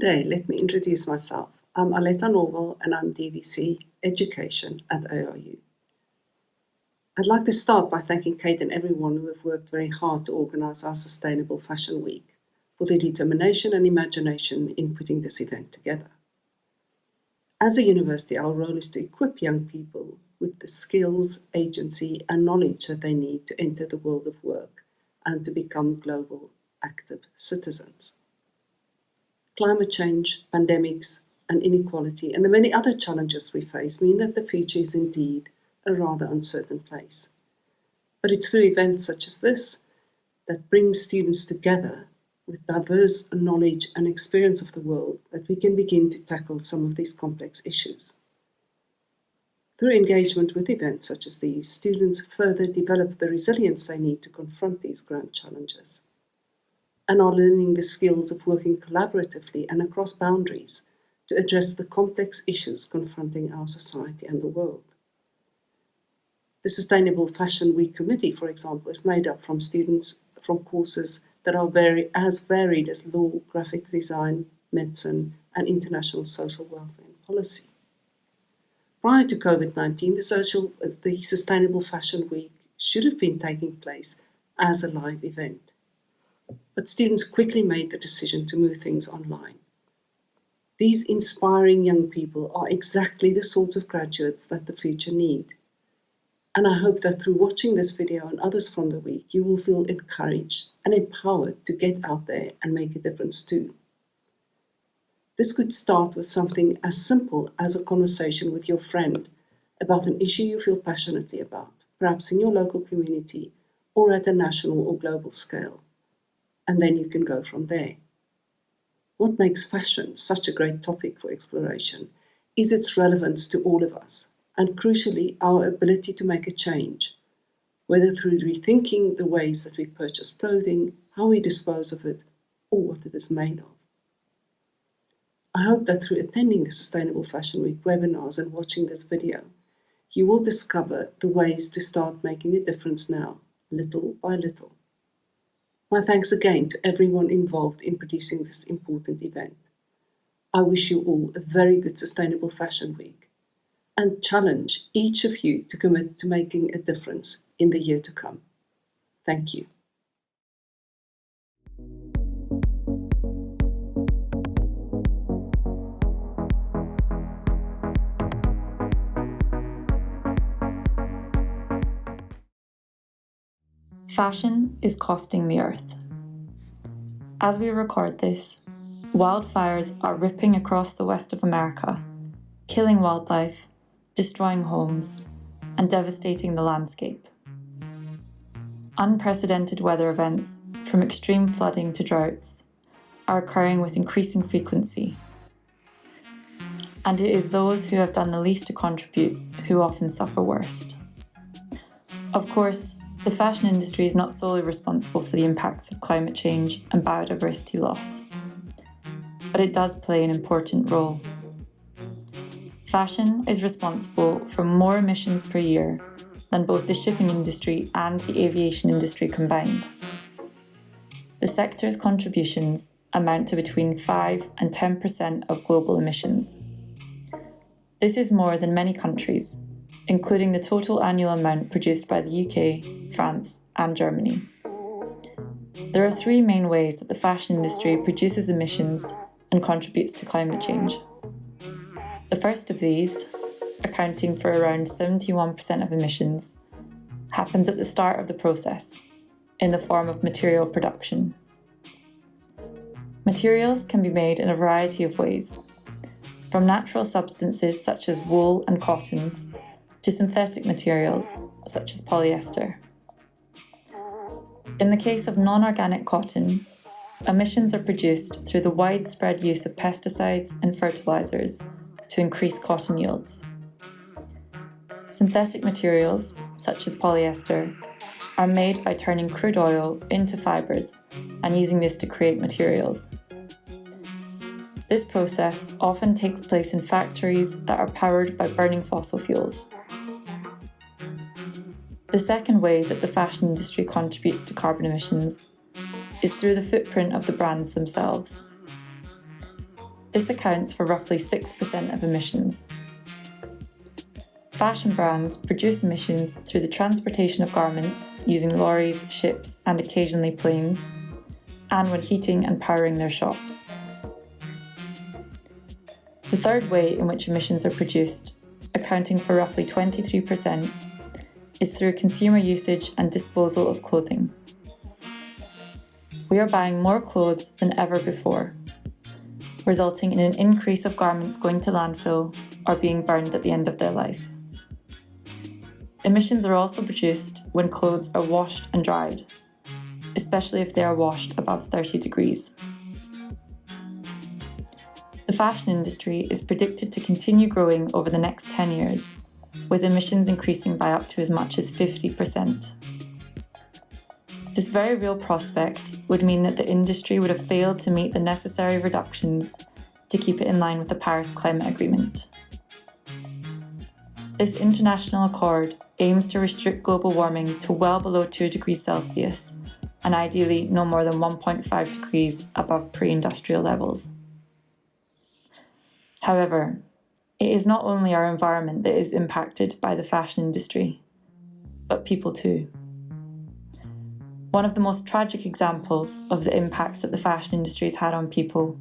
day, let me introduce myself. I'm Aletta Norval and I'm DVC Education at ARU. I'd like to start by thanking Kate and everyone who have worked very hard to organise our Sustainable Fashion Week for their determination and imagination in putting this event together. As a university, our role is to equip young people with the skills, agency and knowledge that they need to enter the world of work and to become global active citizens. Climate change, pandemics and inequality and the many other challenges we face mean that the future is indeed a rather uncertain place. But it's through events such as this that bring students together with diverse knowledge and experience of the world that we can begin to tackle some of these complex issues. Through engagement with events such as these, students further develop the resilience they need to confront these grand challenges and are learning the skills of working collaboratively and across boundaries to address the complex issues confronting our society and the world. The Sustainable Fashion Week Committee, for example, is made up from students from courses that are as varied as law, graphic design, medicine, and international social welfare and policy. Prior to COVID-19, the Sustainable Fashion Week should have been taking place as a live event. But students quickly made the decision to move things online. These inspiring young people are exactly the sorts of graduates that the future need. And I hope that through watching this video and others from the week, you will feel encouraged and empowered to get out there and make a difference too. This could start with something as simple as a conversation with your friend about an issue you feel passionately about, perhaps in your local community or at a national or global scale. And then you can go from there. What makes fashion such a great topic for exploration is its relevance to all of us. And crucially, our ability to make a change, whether through rethinking the ways that we purchase clothing, how we dispose of it, or what it is made of. I hope that through attending the Sustainable Fashion Week webinars and watching this video, you will discover the ways to start making a difference now, little by little. My thanks again to everyone involved in producing this important event. I wish you all a very good Sustainable Fashion Week, and challenge each of you to commit to making a difference in the year to come. Thank you. Fashion is costing the earth. As we record this, wildfires are ripping across the west of America, killing wildlife, destroying homes, and devastating the landscape. Unprecedented weather events, from extreme flooding to droughts, are occurring with increasing frequency. And it is those who have done the least to contribute who often suffer worst. Of course, the fashion industry is not solely responsible for the impacts of climate change and biodiversity loss, but it does play an important role. Fashion is responsible for more emissions per year than both the shipping industry and the aviation industry combined. The sector's contributions amount to between 5 and 10% of global emissions. This is more than many countries, including the total annual amount produced by the UK, France, and Germany. There are 3 main ways that the fashion industry produces emissions and contributes to climate change. The first of these, accounting for around 71% of emissions, happens at the start of the process, in the form of material production. Materials can be made in a variety of ways, from natural substances such as wool and cotton, to synthetic materials such as polyester. In the case of non-organic cotton, emissions are produced through the widespread use of pesticides and fertilizers to increase cotton yields. Synthetic materials, such as polyester, are made by turning crude oil into fibres and using this to create materials. This process often takes place in factories that are powered by burning fossil fuels. The second way that the fashion industry contributes to carbon emissions is through the footprint of the brands themselves. This accounts for roughly 6% of emissions. Fashion brands produce emissions through the transportation of garments using lorries, ships, and occasionally planes, and when heating and powering their shops. The third way in which emissions are produced, accounting for roughly 23%, is through consumer usage and disposal of clothing. We are buying more clothes than ever before, resulting in an increase of garments going to landfill or being burned at the end of their life. Emissions are also produced when clothes are washed and dried, especially if they are washed above 30 degrees. The fashion industry is predicted to continue growing over the next 10 years, with emissions increasing by up to as much as 50%. This very real prospect would mean that the industry would have failed to meet the necessary reductions to keep it in line with the Paris Climate Agreement. This international accord aims to restrict global warming to well below 2 degrees Celsius and ideally no more than 1.5 degrees above pre-industrial levels. However, it is not only our environment that is impacted by the fashion industry, but people too. One of the most tragic examples of the impacts that the fashion industry has had on people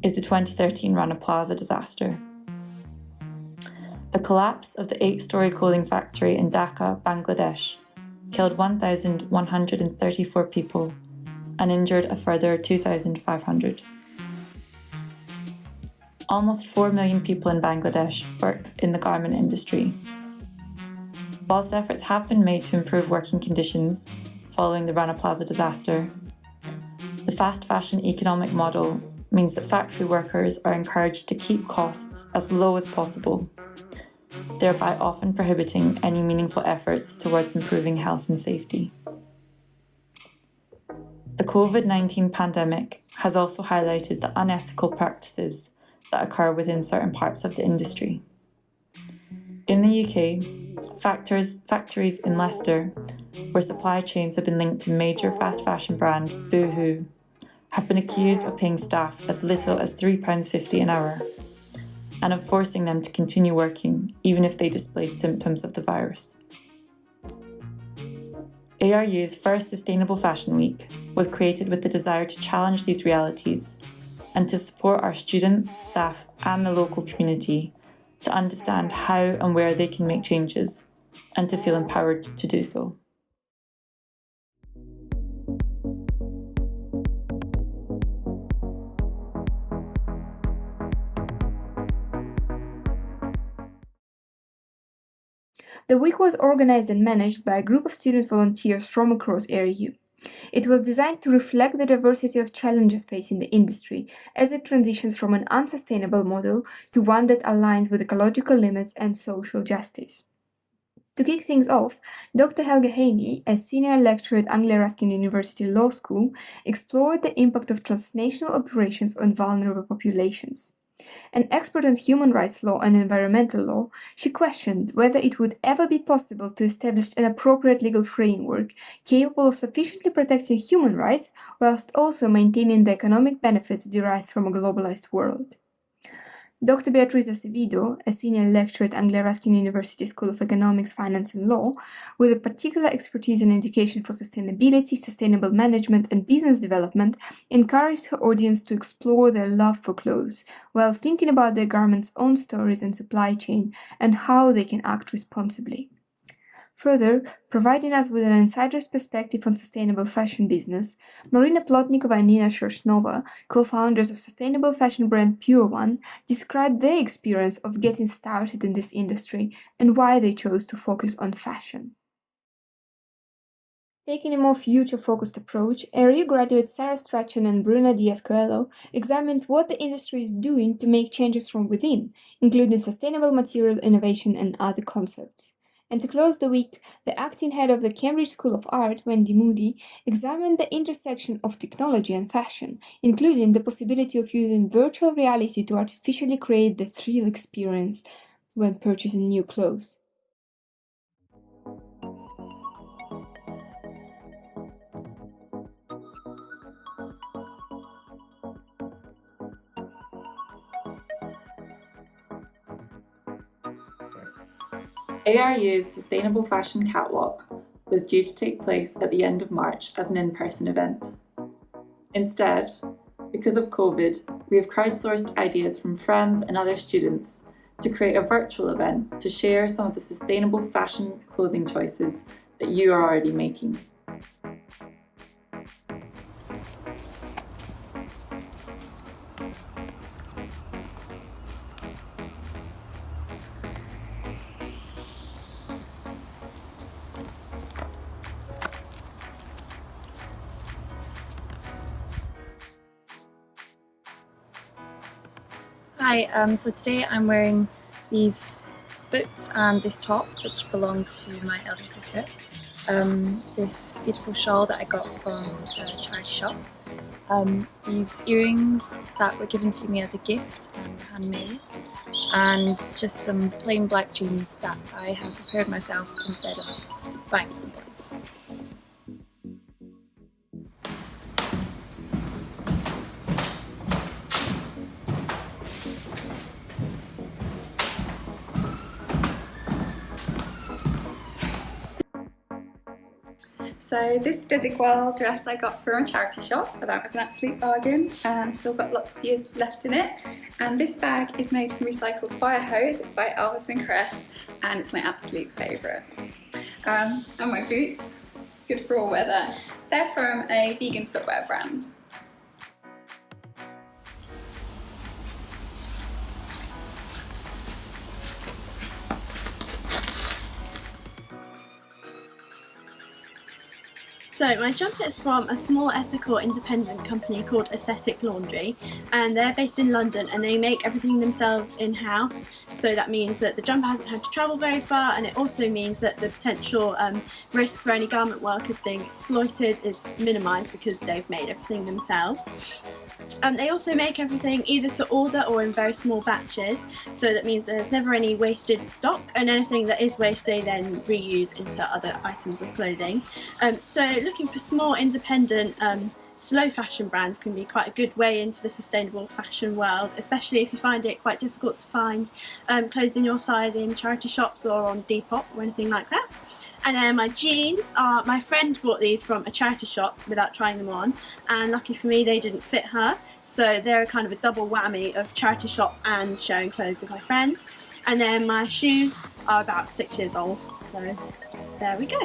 is the 2013 Rana Plaza disaster. The collapse of the 8-storey clothing factory in Dhaka, Bangladesh, killed 1,134 people and injured a further 2,500. Almost 4 million people in Bangladesh work in the garment industry. Whilst efforts have been made to improve working conditions following the Rana Plaza disaster, the fast fashion economic model means that factory workers are encouraged to keep costs as low as possible, thereby often prohibiting any meaningful efforts towards improving health and safety. The COVID-19 pandemic has also highlighted the unethical practices that occur within certain parts of the industry. In the UK, factories in Leicester, where supply chains have been linked to major fast fashion brand Boohoo, have been accused of paying staff as little as £3.50 an hour and of forcing them to continue working even if they displayed symptoms of the virus. ARU's first Sustainable Fashion Week was created with the desire to challenge these realities and to support our students, staff, and the local community to understand how and where they can make changes and to feel empowered to do so. The week was organized and managed by a group of student volunteers from across ARU. It was designed to reflect the diversity of challenges facing the industry as it transitions from an unsustainable model to one that aligns with ecological limits and social justice. To kick things off, Dr. Helga Haney, a senior lecturer at Anglia Ruskin University Law School, explored the impact of transnational operations on vulnerable populations. An expert on human rights law and environmental law, she questioned whether it would ever be possible to establish an appropriate legal framework capable of sufficiently protecting human rights whilst also maintaining the economic benefits derived from a globalized world. Dr. Beatriz Acevedo, a senior lecturer at Anglia Ruskin University School of Economics, Finance and Law, with a particular expertise in education for sustainability, sustainable management and business development, encouraged her audience to explore their love for clothes while thinking about their garments' own stories and supply chain and how they can act responsibly. Further, providing us with an insider's perspective on sustainable fashion business, Marina Plotnikova and Nina Shershnova, co-founders of sustainable fashion brand Pure One, described their experience of getting started in this industry and why they chose to focus on fashion. Taking a more future-focused approach, ARU graduates Sarah Strachan and Bruna Diaz-Coelho examined what the industry is doing to make changes from within, including sustainable material innovation and other concepts. And to close the week, the acting head of the Cambridge School of Art, Wendy Moody, examined the intersection of technology and fashion, including the possibility of using virtual reality to artificially create the thrill experience when purchasing new clothes. ARU's Sustainable Fashion Catwalk was due to take place at the end of March as an in-person event. Instead, because of COVID, we have crowdsourced ideas from friends and other students to create a virtual event to share some of the sustainable fashion clothing choices that you are already making. Hi, so today I'm wearing these boots and this top which belong to my elder sister. This beautiful shawl that I got from a charity shop. These earrings that were given to me as a gift and handmade. And just some plain black jeans that I have prepared myself instead of buying some boots. So this Desigual dress I got from a charity shop, but that was an absolute bargain and still got lots of years left in it. And this bag is made from recycled fire hose. It's by Elvis and Cress and it's my absolute favourite. And my boots, good for all weather. They're from a vegan footwear brand. So my jumper is from a small ethical independent company called Aesthetic Laundry, and they're based in London and they make everything themselves in-house. So that means that the jumper hasn't had to travel very far, and it also means that the potential risk for any garment workers being exploited is minimised because they've made everything themselves. They also make everything either to order or in very small batches, so that means there's never any wasted stock, and anything that is waste they then reuse into other items of clothing. So looking for small independent slow fashion brands can be quite a good way into the sustainable fashion world, especially if you find it quite difficult to find clothes in your size in charity shops or on Depop or anything like that. And then my jeans are, my friend bought these from a charity shop without trying them on, and lucky for me they didn't fit her, so they're kind of a double whammy of charity shop and sharing clothes with my friends. And then my shoes are about 6 years old, so there we go.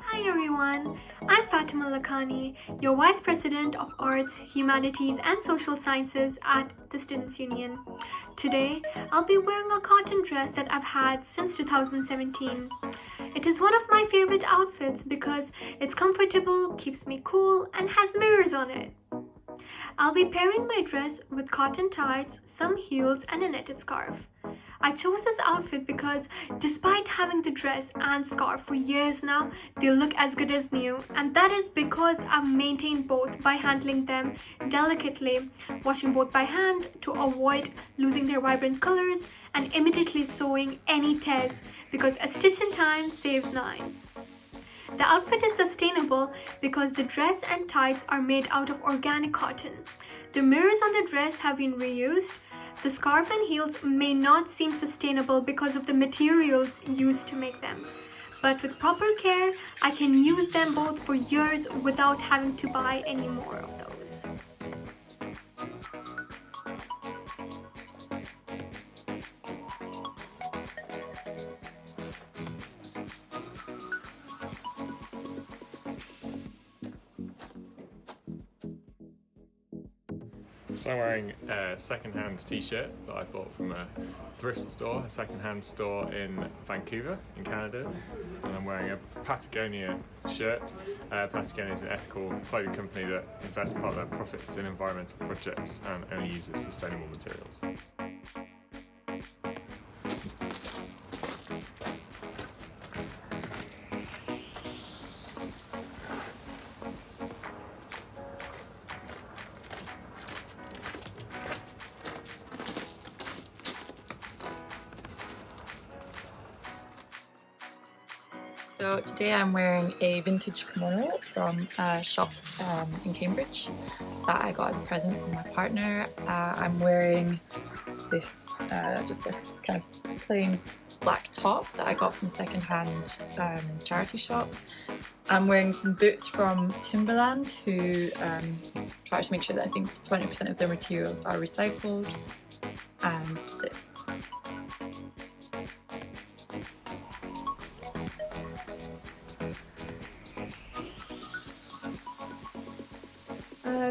Hi everyone, I'm Fatima Lakhani, your Vice President of Arts, Humanities and Social Sciences at the Students' Union. Today, I'll be wearing a cotton dress that I've had since 2017. It is one of my favorite outfits because it's comfortable, keeps me cool, and has mirrors on it. I'll be pairing my dress with cotton tights, some heels, and a knitted scarf. I chose this outfit because despite having the dress and scarf for years now, they look as good as new, and that is because I've maintained both by handling them delicately, washing both by hand to avoid losing their vibrant colors, and immediately sewing any tears because a stitch in time saves 9. The outfit is sustainable because the dress and tights are made out of organic cotton. The mirrors on the dress have been reused. The scarf and heels may not seem sustainable because of the materials used to make them, but with proper care, I can use them both for years without having to buy any more of those. So I'm wearing a second-hand t-shirt that I bought from a thrift store, a second-hand store in Vancouver, in Canada. And I'm wearing a Patagonia shirt. Patagonia is an ethical clothing company that invests part of their profits in environmental projects and only uses sustainable materials. So today I'm wearing a vintage kimono from a shop in Cambridge that I got as a present from my partner. I'm wearing this just a kind of plain black top that I got from a second-hand charity shop. I'm wearing some boots from Timberland, who try to make sure that I think 20% of their materials are recycled, and that's it.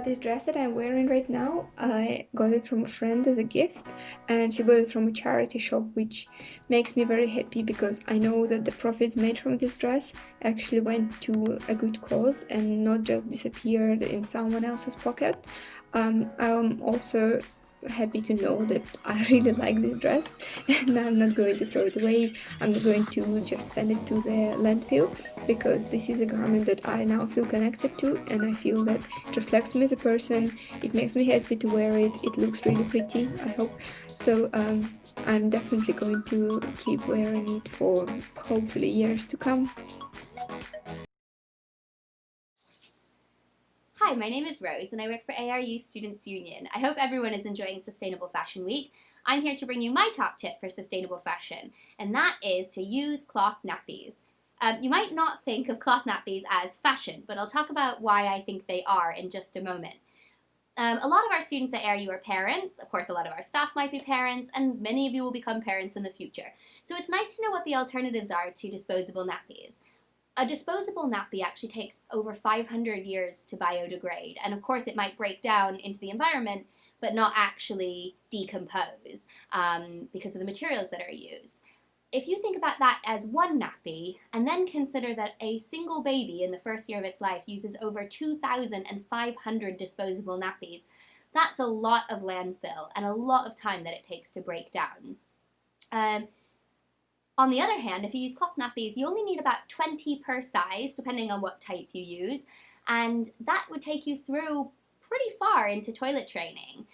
This dress that I'm wearing right now, I got it from a friend as a gift, and she bought it from a charity shop, which makes me very happy because I know that the profits made from this dress actually went to a good cause and not just disappeared in someone else's pocket. I'm also happy to know that I really like this dress and I'm not going to throw it away. I'm going to just send it to the landfill because this is a garment that I now feel connected to, and I feel that it reflects me as a person. It makes me happy to wear it. It looks really pretty, I hope. So I'm definitely going to keep wearing it for hopefully years to come. Hi, my name is Rose and I work for ARU Students Union. I hope everyone is enjoying Sustainable Fashion Week. I'm here to bring you my top tip for sustainable fashion, and that is to use cloth nappies. You might not think of cloth nappies as fashion, but I'll talk about why I think they are in just a moment. A lot of our students at ARU are parents. Of course, a lot of our staff might be parents, and many of you will become parents in the future. So it's nice to know what the alternatives are to disposable nappies. A disposable nappy actually takes over 500 years to biodegrade, and of course it might break down into the environment but not actually decompose because of the materials that are used. If you think about that as one nappy, and then consider that a single baby in the first year of its life uses over 2,500 disposable nappies, that's a lot of landfill and a lot of time that it takes to break down. On the other hand, if you use cloth nappies, you only need about 20 per size, depending on what type you use, and that would take you through pretty far into toilet training.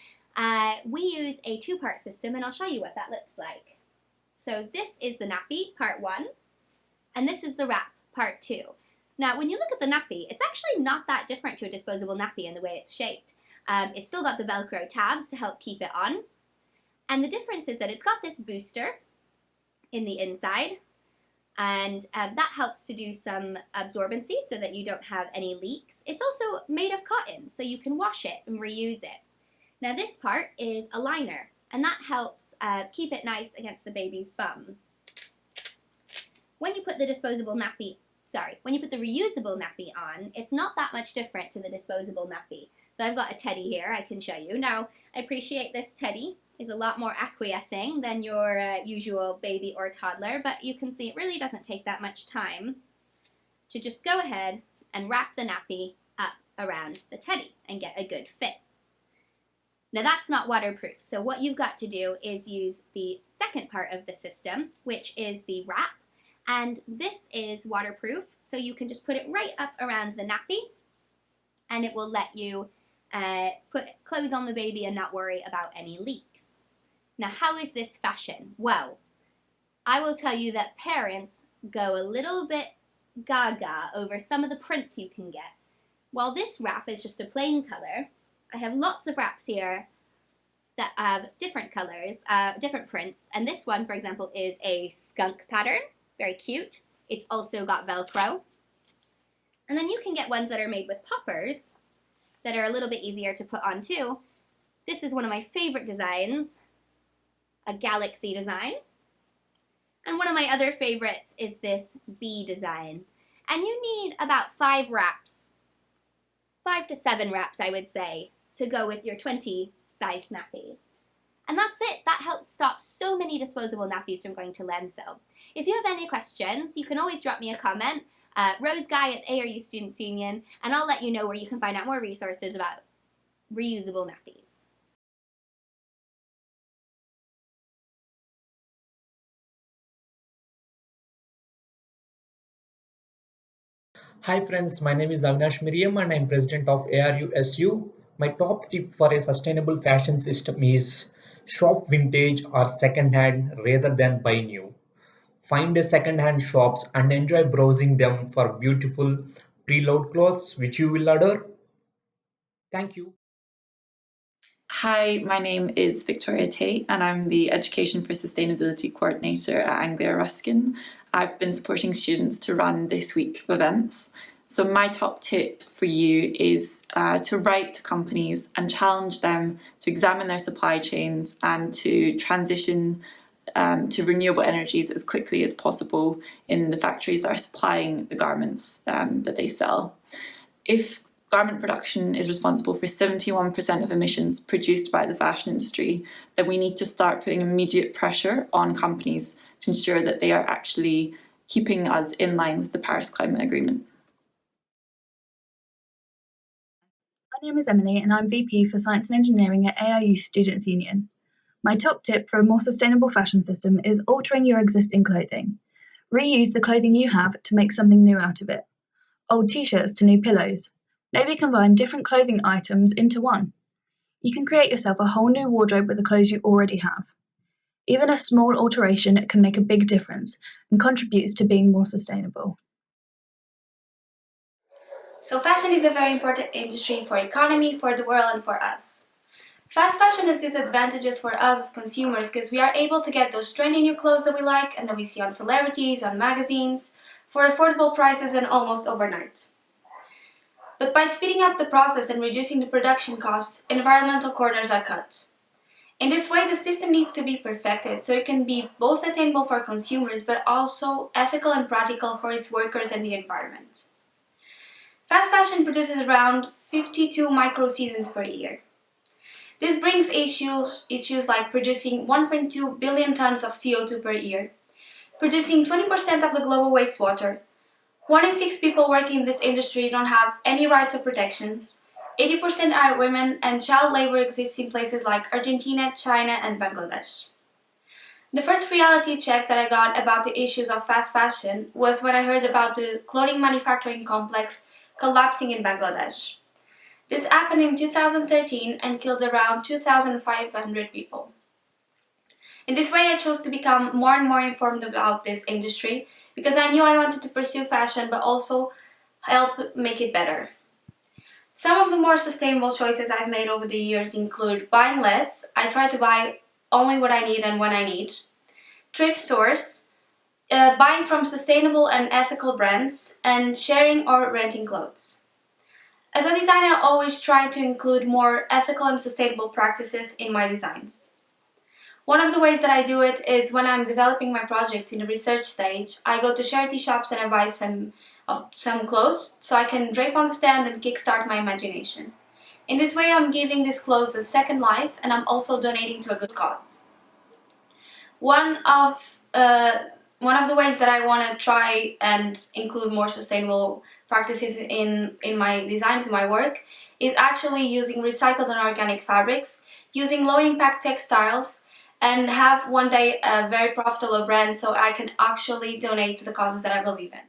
We use a two-part system, and I'll show you what that looks like. So this is the nappy, part 1, and this is the wrap, part 2. Now, when you look at the nappy, it's actually not that different to a disposable nappy in the way it's shaped. It's still got the Velcro tabs to help keep it on, and the difference is that it's got this booster in the inside, and that helps to do some absorbency so that you don't have any leaks. It's also made of cotton, so you can wash it and reuse it. Now this part is a liner, and that helps keep it nice against the baby's bum. When you put the reusable nappy on, it's not that much different to the disposable nappy. So I've got a teddy here I can show you. Now, I appreciate this teddy is a lot more acquiescing than your usual baby or toddler, but you can see it really doesn't take that much time to just go ahead and wrap the nappy up around the teddy and get a good fit. Now that's not waterproof, so what you've got to do is use the second part of the system, which is the wrap, and this is waterproof, so you can just put it right up around the nappy and it will let you put clothes on the baby and not worry about any leaks. Now, how is this fashion? Well, I will tell you that parents go a little bit gaga over some of the prints you can get. While this wrap is just a plain color, I have lots of wraps here that have different colors, different prints, and this one, for example, is a skunk pattern, very cute. It's also got Velcro. And then you can get ones that are made with poppers that are a little bit easier to put on too. This is one of my favorite designs, a galaxy design. And one of my other favorites is this bee design. And you need about 5 wraps, 5 to 7 wraps I would say, to go with your 20 sized nappies. And that's it. That helps stop so many disposable nappies from going to landfill. If you have any questions, you can always drop me a comment. Rose Guy at ARU Students Union, and I'll let you know where you can find out more resources about reusable nappies. Hi friends, my name is Avinash Miriam and I'm president of ARU SU. My top tip for a sustainable fashion system is shop vintage or second hand rather than buy new. find a second-hand shops and enjoy browsing them for beautiful preload clothes which you will adore. Thank you. Hi, my name is Victoria Tate and I'm the Education for Sustainability Coordinator at Anglia Ruskin. I've been supporting students to run this week of events. So my top tip for you is to write to companies and challenge them to examine their supply chains and to transition to renewable energies as quickly as possible in the factories that are supplying the garments that they sell. If garment production is responsible for 71% of emissions produced by the fashion industry, then we need to start putting immediate pressure on companies to ensure that they are actually keeping us in line with the Paris Climate Agreement. My name is Emily and I'm VP for Science and Engineering at ARU Students' Union. My top tip for a more sustainable fashion system is altering your existing clothing. Reuse the clothing you have to make something new out of it. Old t-shirts to new pillows. Maybe combine different clothing items into one. You can create yourself a whole new wardrobe with the clothes you already have. Even a small alteration can make a big difference and contributes to being more sustainable. So fashion is a very important industry for economy, for the world and for us. Fast fashion has its advantages for us as consumers because we are able to get those trendy new clothes that we like and that we see on celebrities, on magazines, for affordable prices and almost overnight. But by speeding up the process and reducing the production costs, environmental corners are cut. In this way, the system needs to be perfected so it can be both attainable for consumers but also ethical and practical for its workers and the environment. Fast fashion produces around 52 micro-seasons per year. This brings issues like producing 1.2 billion tons of CO2 per year, producing 20% of the global wastewater. 1 in 6 people working in this industry don't have any rights or protections. 80% are women, and child labor exists in places like Argentina, China, and Bangladesh. The first reality check that I got about the issues of fast fashion was when I heard about the clothing manufacturing complex collapsing in Bangladesh. This happened in 2013 and killed around 2,500 people. In this way, I chose to become more and more informed about this industry because I knew I wanted to pursue fashion but also help make it better. Some of the more sustainable choices I've made over the years include buying less. I try to buy only what I need and when I need. Thrift stores, buying from sustainable and ethical brands, and sharing or renting clothes. As a designer, I always try to include more ethical and sustainable practices in my designs. One of the ways that I do it is when I'm developing my projects in the research stage, I go to charity shops and I buy some clothes so I can drape on the stand and kickstart my imagination. In this way, I'm giving these clothes a second life and I'm also donating to a good cause. One of the ways that I want to try and include more sustainable practices in my designs, in my work, is actually using recycled and organic fabrics, using low-impact textiles, and have one day a very profitable brand so I can actually donate to the causes that I believe in.